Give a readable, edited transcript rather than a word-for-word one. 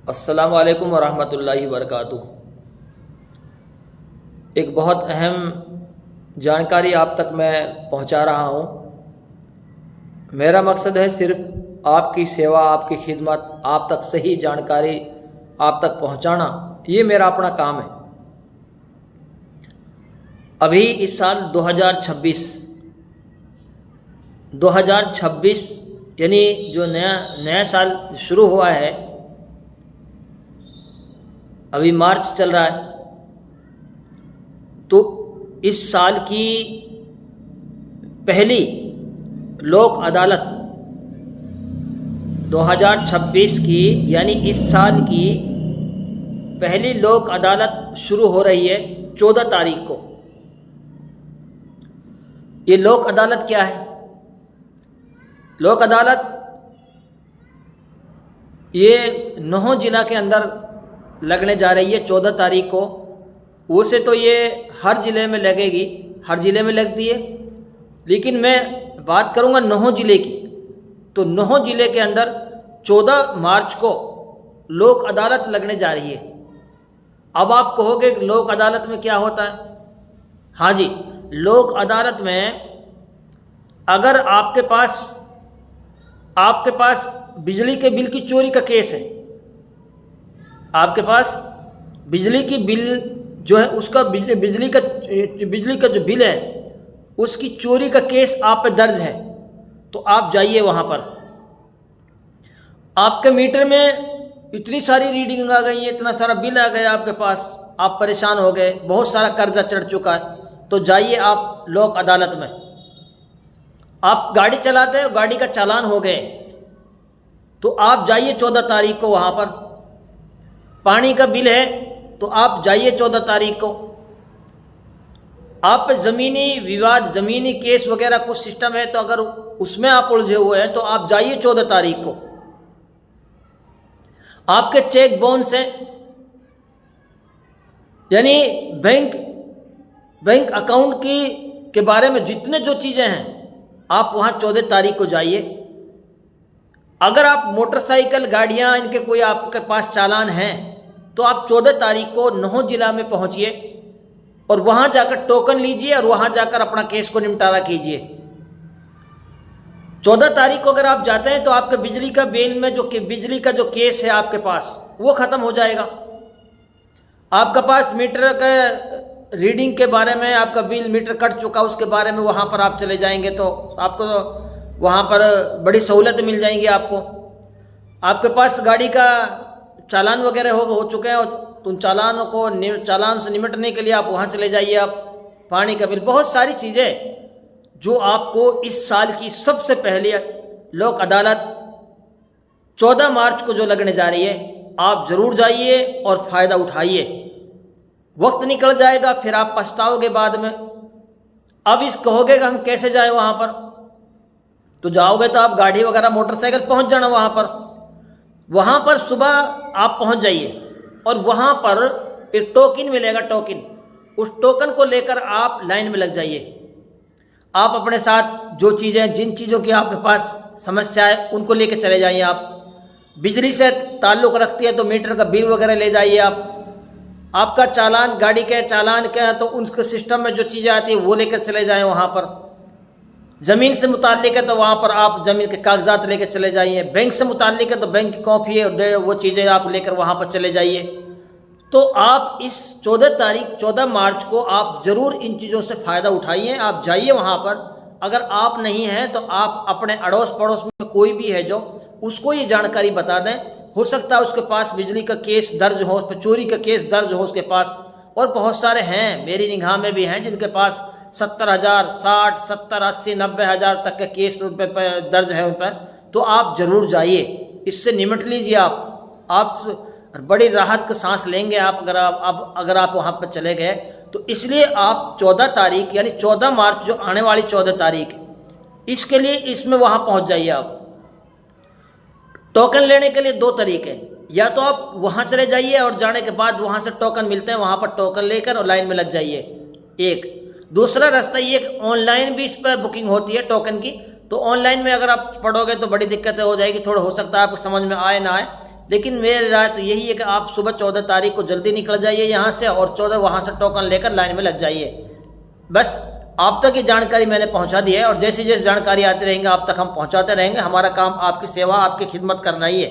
अस्सलामु अलैकुम वरहमतुल्लाहि वबरकातुहू। एक बहुत अहम जानकारी आप तक मैं पहुंचा रहा हूं। मेरा मकसद है सिर्फ आपकी सेवा, आपकी खिदमत, आप तक सही जानकारी आप तक पहुंचाना, ये मेरा अपना काम है। अभी इस साल 2026 यानी जो नया साल शुरू हुआ है, अभी मार्च चल रहा है, तो इस साल की पहली लोक अदालत 2026 की यानी इस साल की पहली लोक अदालत शुरू हो रही है 14 तारीख को। ये लोक अदालत क्या है? लोक अदालत ये नौहों जिला के अंदर लगने जा रही है 14 तारीख को। वैसे तो ये हर ज़िले में लगेगी, हर ज़िले में लगती है, लेकिन मैं बात करूँगा नौहों ज़िले की। तो नौहों ज़िले के अंदर 14 मार्च को लोक अदालत लगने जा रही है। अब आप कहोगे लोक अदालत में क्या होता है? हाँ जी, लोक अदालत में अगर आपके पास बिजली के बिल की चोरी का केस है, आपके पास बिजली की बिल जो है उसका बिजली का जो बिल है उसकी चोरी का केस आप पे दर्ज है, तो आप जाइए वहाँ पर। आपके मीटर में इतनी सारी रीडिंग आ गई है, इतना सारा बिल आ गया आपके पास, आप परेशान हो गए, बहुत सारा कर्जा चढ़ चुका है, तो जाइए आप लोक अदालत में। आप गाड़ी चलाते हैं, गाड़ी का चालान हो गए, तो आप जाइए 14 तारीख को वहाँ पर। पानी का बिल है तो आप जाइए 14 तारीख को। आप पे ज़मीनी विवाद, ज़मीनी केस वगैरह कुछ सिस्टम है, तो अगर उसमें आप उलझे हुए हैं तो आप जाइए 14 तारीख को। आपके चेक बाउंस हैं, यानी बैंक अकाउंट के बारे में जितने जो चीज़ें हैं, आप वहाँ 14 तारीख को जाइए। अगर आप मोटरसाइकिल, गाड़ियाँ, इनके कोई आपके पास चालान हैं, तो आप 14 तारीख को नौहों जिला में पहुँचिए और वहाँ जाकर टोकन लीजिए और वहाँ जाकर अपना केस को निपटारा कीजिए। 14 तारीख को अगर आप जाते हैं तो आपके बिजली का बिल में बिजली का जो केस है आपके पास, वो ख़त्म हो जाएगा। आपके पास मीटर का रीडिंग के बारे में, आपका बिल मीटर कट चुका उसके बारे में वहाँ पर आप चले जाएंगे तो आपको वहाँ पर बड़ी सहूलत मिल जाएंगी आपको। आपके पास गाड़ी का चालान वगैरह हो चुके हैं, तो उन चालान से निपटने के लिए आप वहाँ चले जाइए। आप पानी का बिल, बहुत सारी चीज़ें जो आपको इस साल की सबसे पहली लोक अदालत 14 मार्च को जो लगने जा रही है, आप ज़रूर जाइए और फ़ायदा उठाइए। वक्त निकल जाएगा, फिर आप पछताओगे बाद में। अब इस कहोगे कि हम कैसे जाए वहाँ पर, तो जाओगे तो आप गाड़ी वगैरह मोटरसाइकिल पहुँच जाना वहाँ पर। वहाँ पर सुबह आप पहुँच जाइए और वहाँ पर एक टोकन मिलेगा, टोकन, उस टोकन को लेकर आप लाइन में लग जाइए। आप अपने साथ जो चीज़ें, जिन चीज़ों की आपके पास समस्या है उनको लेकर चले जाइए। आप बिजली से ताल्लुक़ रखती है तो मीटर का बिल वगैरह ले जाइए। आपका चालान, गाड़ी के चालान क्या है तो उसके सिस्टम में जो चीज़ें आती है वो लेकर चले जाएं वहाँ पर। ज़मीन से मुताल्लिक है तो वहाँ पर आप ज़मीन के कागजात लेकर चले जाइए। बैंक से मुताल्लिक है तो बैंक की कॉपी है, वो चीज़ें आप लेकर वहाँ पर चले जाइए। तो आप इस 14 मार्च को आप ज़रूर इन चीज़ों से फ़ायदा उठाइए। आप जाइए वहाँ पर। अगर आप नहीं हैं तो आप अपने अड़ोस पड़ोस में कोई भी है जो, उसको ये जानकारी बता दें। हो सकता है उसके पास बिजली का केस दर्ज हो, चोरी का केस दर्ज हो उसके पास, और बहुत सारे हैं, मेरी निगाह में भी हैं जिनके पास 70,000, 60, 70, 80, 90,000 तक के केस दर्ज है उन पर। तो आप ज़रूर जाइए, इससे निपट लीजिए। आप बड़ी राहत का सांस लेंगे आप अगर आप वहाँ पर चले गए। तो इसलिए आप 14 तारीख यानी 14 मार्च जो आने वाली 14 तारीख, इसके लिए इसमें वहाँ पहुँच जाइए। आप टोकन लेने के लिए 2 तरीके हैं, या तो आप वहाँ चले जाइए और जाने के बाद वहाँ से टोकन मिलते हैं, वहाँ पर टोकन लेकर और लाइन में लग जाइए। एक दूसरा रास्ता ये, ऑनलाइन भी इस पर बुकिंग होती है टोकन की, तो ऑनलाइन में अगर आप पढ़ोगे तो बड़ी दिक्कतें हो जाएगी। थोड़ा हो सकता है आपको समझ में आए ना आए, लेकिन मेरी राय तो यही है कि आप सुबह 14 तारीख को जल्दी निकल जाइए यहाँ से और 14 वहाँ से टोकन लेकर लाइन में लग जाइए। बस आप तक ये जानकारी मैंने पहुँचा दी है और जैसी जैसी जानकारी आती रहेंगे आप तक हम पहुँचाते रहेंगे। हमारा काम आपकी सेवा, आपकी खिदमत करना ही है।